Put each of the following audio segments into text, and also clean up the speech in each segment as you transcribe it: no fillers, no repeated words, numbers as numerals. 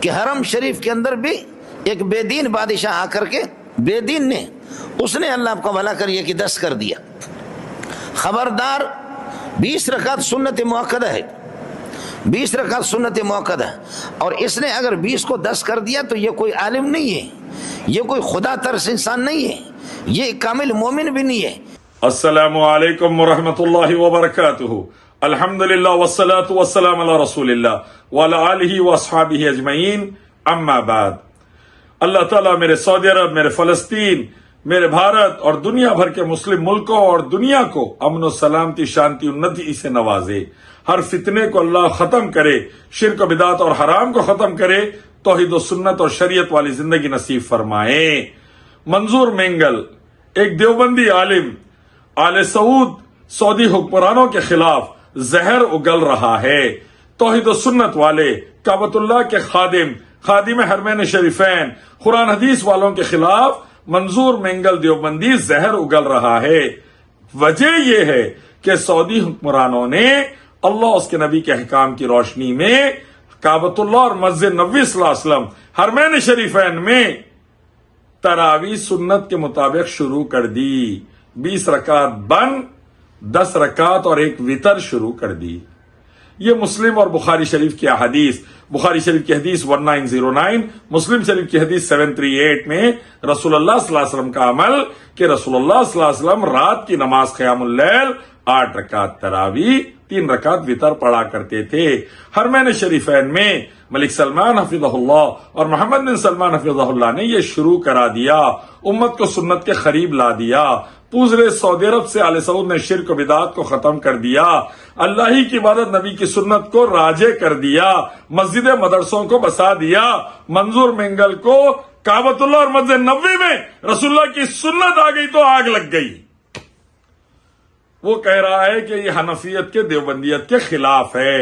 کہ حرم شریف کے اندر بھی ایک بے دین بادشاہ آ کر کے، بے دین نے، اس نے اللہ کو بھلا کر یہ کہ 10 کر دیا۔ خبردار 20 رکعت سنت موقدہ ہے، 20 رکعت سنت موقدہ، اور اس نے اگر 20 کو 10 کر دیا تو یہ کوئی عالم نہیں ہے، یہ کوئی خدا ترس انسان نہیں ہے، یہ کامل مومن بھی نہیں ہے۔ السلام علیکم ورحمۃ اللہ وبرکاتہ۔ الحمدللہ والصلاة والسلام علی رسول اللہ وعلی آلہ واصحابہ اجمعین، اما بعد۔ اللہ تعالیٰ میرے سعودی عرب، میرے فلسطین، میرے بھارت اور دنیا بھر کے مسلم ملکوں اور دنیا کو امن و سلامتی، شانتی، انتی سے نوازے۔ ہر فتنے کو اللہ ختم کرے، شرک و بدعت اور حرام کو ختم کرے، توحید و سنت اور شریعت والی زندگی نصیب فرمائے۔ منظور مینگل ایک دیوبندی عالم، آل سعود سعودی حکمرانوں کے خلاف زہر اگل رہا ہے۔ توحید و سنت والے، کعبۃ اللہ کے خادم حرمین شریفین، قرآن حدیث والوں کے خلاف منظور مینگل دیوبندی زہر اگل رہا ہے۔ وجہ یہ ہے کہ سعودی حکمرانوں نے اللہ اس کے نبی کے احکام کی روشنی میں کعبۃ اللہ اور مسجد نبوی صلی اللہ علیہ وسلم حرمین شریفین میں تراویح سنت کے مطابق شروع کر دی۔ 20 رکعت بند، 10 رکعت اور ایک وتر شروع کر دی۔ یہ مسلم اور بخاری شریف کی احادیث، بخاری شریف کی حدیث 1909، مسلم شریف کی حدیث 738 میں رسول اللہ صلی اللہ علیہ وسلم کا عمل کہ رسول اللہ صلی اللہ علیہ وسلم رات کی نماز قیام اللیل 8 رکعت تراویح، 3 رکعت وتر پڑھا کرتے تھے۔ حرمین شریفین میں ملک سلمان حفظہ اللہ اور محمد بن سلمان حفظہ اللہ نے یہ شروع کرا دیا، امت کو سنت کے قریب لا دیا۔ پوزرے سعودی عرب سے آل سعود نے شرک و بدعات کو ختم کر دیا، اللہ ہی کی عبادت، نبی کی سنت کو راجے کر دیا، مسجد مدرسوں کو بسا دیا۔ منظور مینگل کو کعبۃ اللہ اور مسجد نبوی میں رسول اللہ کی سنت آ گئی تو آگ لگ گئی۔ وہ کہہ رہا ہے کہ یہ حنفیت کے، دیوبندیت کے خلاف ہے۔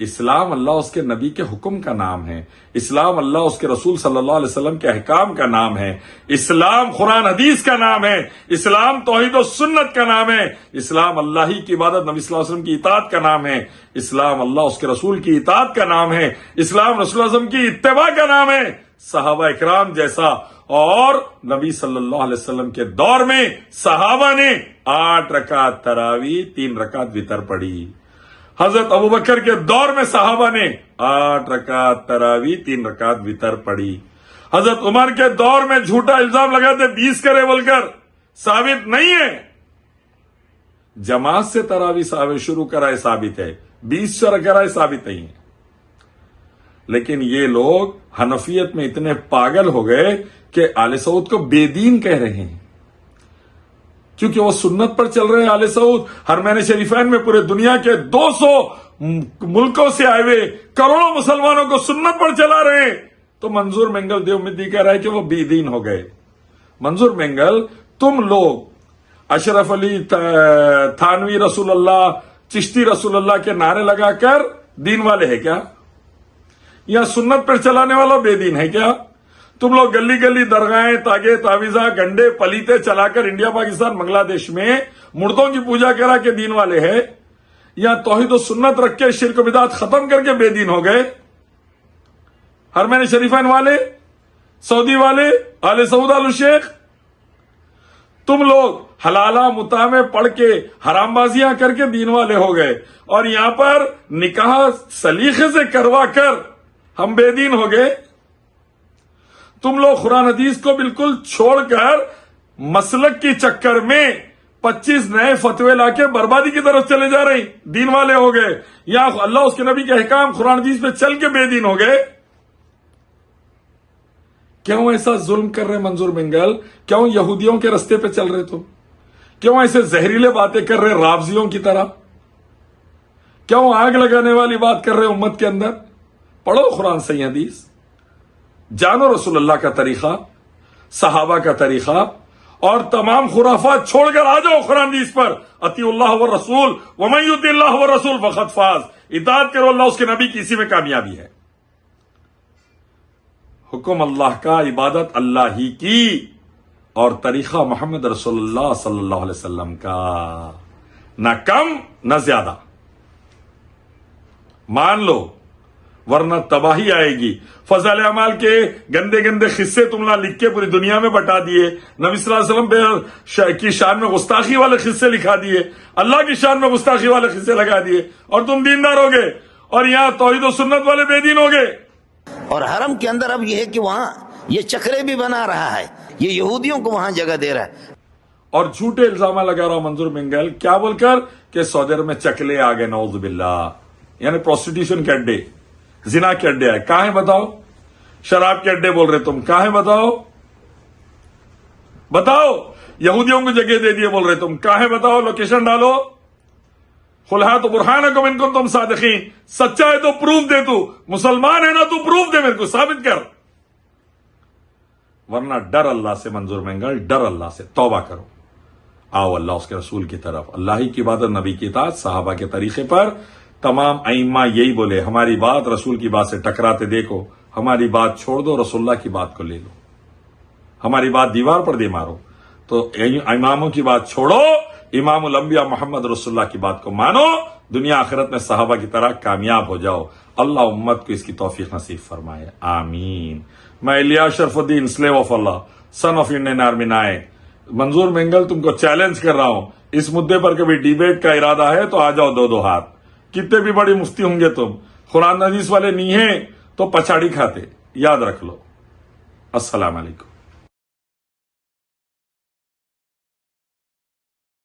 اسلام اللہ اس کے نبی کے حکم کا نام ہے، اسلام اللہ اس کے رسول صلی اللہ علیہ وسلم کے احکام کا نام ہے، اسلام قرآن حدیث کا نام ہے، اسلام توحید و سنت کا نام ہے، اسلام اللہ ہی کی عبادت، نبی صلی اللہ علیہ وسلم کی اطاعت کا نام ہے، اسلام اللہ اس کے رسول کی اطاعت کا نام ہے، اسلام رسول اللہ علیہ وسلم کی اتباع کا نام ہے۔ صحابہ اکرام جیسا، اور نبی صلی اللہ علیہ وسلم کے دور میں صحابہ نے 8 رکعت تراویح، 3 رکعت وتر پڑھی۔ حضرت ابوبکر کے دور میں صحابہ نے 8 رکعت تراویح، 3 رکعت وتر پڑھی۔ حضرت عمر کے دور میں جھوٹا الزام لگاتے 20 کرے بول کر، ثابت نہیں ہے۔ جماعت سے تراویح شروع کرائے ثابت ہے، 20 سے کرائے ثابت نہیں ہے۔ لیکن یہ لوگ حنفیت میں اتنے پاگل ہو گئے کہ آل سعود کو بے دین کہہ رہے ہیں، کیونکہ وہ سنت پر چل رہے ہیں۔ آل سعود حرمین شریفین میں پورے دنیا کے 200 ملکوں سے آئے ہوئے کروڑوں مسلمانوں کو سنت پر چلا رہے ہیں، تو منظور مینگل دیوبندی کہہ رہا ہے کہ وہ بے دین ہو گئے۔ منظور مینگل، تم لوگ اشرف علی تھانوی رسول اللہ، چشتی رسول اللہ کے نعرے لگا کر دین والے ہیں کیا؟ یا سنت پر چلانے والا بے دین ہے کیا؟ تم لوگ گلی گلی درگاہیں، تاگے، تعویذہ، گنڈے، پلیتے چلا کر انڈیا، پاکستان، بنگلہ دیش میں مردوں کی پوجا کرا کے دین والے ہیں، یا توحید و سنت رکھ کے شرک و بدعت ختم کر کے بے دین ہو گئے؟ حرمین شریفین والے، سعودی والے، آل سعود آل شیخ، تم لوگ حلالہ متامے پڑھ کے حرام بازیاں کر کے دین والے ہو گئے، اور یہاں پر نکاح سلیقے سے کروا کر ہم بے دین ہو گئے۔ تم لوگ قرآن حدیث کو بالکل چھوڑ کر مسلک کی چکر میں 25 نئے فتوے لا کے بربادی کی طرف چلے جا رہے ہیں، دین والے ہو گئے، یا اللہ اس کے نبی کے احکام قرآن حدیث پہ چل کے بے دین ہو گئے۔ کیوں ایسا ظلم کر رہے منظور مینگل؟ کیوں یہودیوں کے رستے پہ چل رہے تم؟ کیوں ایسے زہریلے باتیں کر رہے رافضیوں کی طرح؟ کیوں آگ لگانے والی بات کر رہے امت کے اندر؟ پڑھو قرآن صحیح حدیث، جانو رسول اللہ کا طریقہ، صحابہ کا طریقہ، اور تمام خرافات چھوڑ کر آ جاؤ قرآن حدیث پر۔ اطیعوا اللہ والرسول ومن یطع اللہ والرسول فقد فاز، اطاعت کرو اللہ اس کے نبی کی، اسی میں کامیابی ہے۔ حکم اللہ کا، عبادت اللہ ہی کی، اور طریقہ محمد رسول اللہ صلی اللہ علیہ وسلم کا، نہ کم نہ زیادہ۔ مان لو ورنہ تباہی آئے گی۔ فضائل اعمال کے گندے گندے قصے تم نے لکھ کے پوری دنیا میں بٹا دیے، نبی صلی اللہ علیہ وسلم کی شان میں گستاخی والے قصے لکھا دیے، اللہ کی شان میں گستاخی والے قصے لگا دیے، اور تم دیندار ہو گئے، اور یہاں توحید و سنت والے بے دین ہو گئے۔ اور حرم کے اندر اب یہ ہے کہ وہاں یہ چکرے بھی بنا رہا ہے، یہ یہودیوں کو وہاں جگہ دے رہا ہے، اور جھوٹے الزامات لگا رہا منظور منگل، کیا بول کر کہ سعودی عرب میں چکلے آ گئے، نعوذ باللہ، یعنی پروسٹیٹیوشن کے اڈے، زنا کے اڈے آئے، کہاں ہیں بتاؤ؟ شراب کے اڈے بول رہے تم، کہاں ہیں بتاؤ؟ بتاؤ، یہودیوں کو جگہ دے دیے بول رہے تم، کہاں ہیں بتاؤ؟ لوکیشن ڈالو۔ قل ہاتوا برہانکم ان کنتم صادقین، سچا ہے تو پروف دے، تو مسلمان ہے نا تو پروف دے، میرے کو ثابت کر، ورنہ ڈر اللہ سے منظور منگل، ڈر اللہ سے، توبہ کرو، آؤ اللہ اس کے رسول کی طرف، اللہ ہی کی عبادت، نبی کی اطاعت، صحابہ کے طریقے پر۔ تمام ائمہ یہی بولے، ہماری بات رسول کی بات سے ٹکراتے دیکھو، ہماری بات چھوڑ دو، رسول اللہ کی بات کو لے لو، ہماری بات دیوار پر دے مارو، تو اماموں کی بات چھوڑو، امام الانبیاء محمد رسول اللہ کی بات کو مانو، دنیا آخرت میں صحابہ کی طرح کامیاب ہو جاؤ۔ اللہ امت کو اس کی توفیق نصیب فرمائے، آمین۔ میں Ilyas Sharafuddin, slave of Allah, son of Indian army Naik, Manzoor Mangal تم کو چیلنج کر رہا ہوں، اس مدے پر کبھی ڈیبیٹ کا ارادہ ہے تو آ جاؤ، دو ہاتھ، کتنے بھی بڑی مفتی ہوں گے تم، قرآن حدیث والے نہیں ہیں تو پچاڑی کھاتے، یاد رکھ لو۔ السلام علیکم۔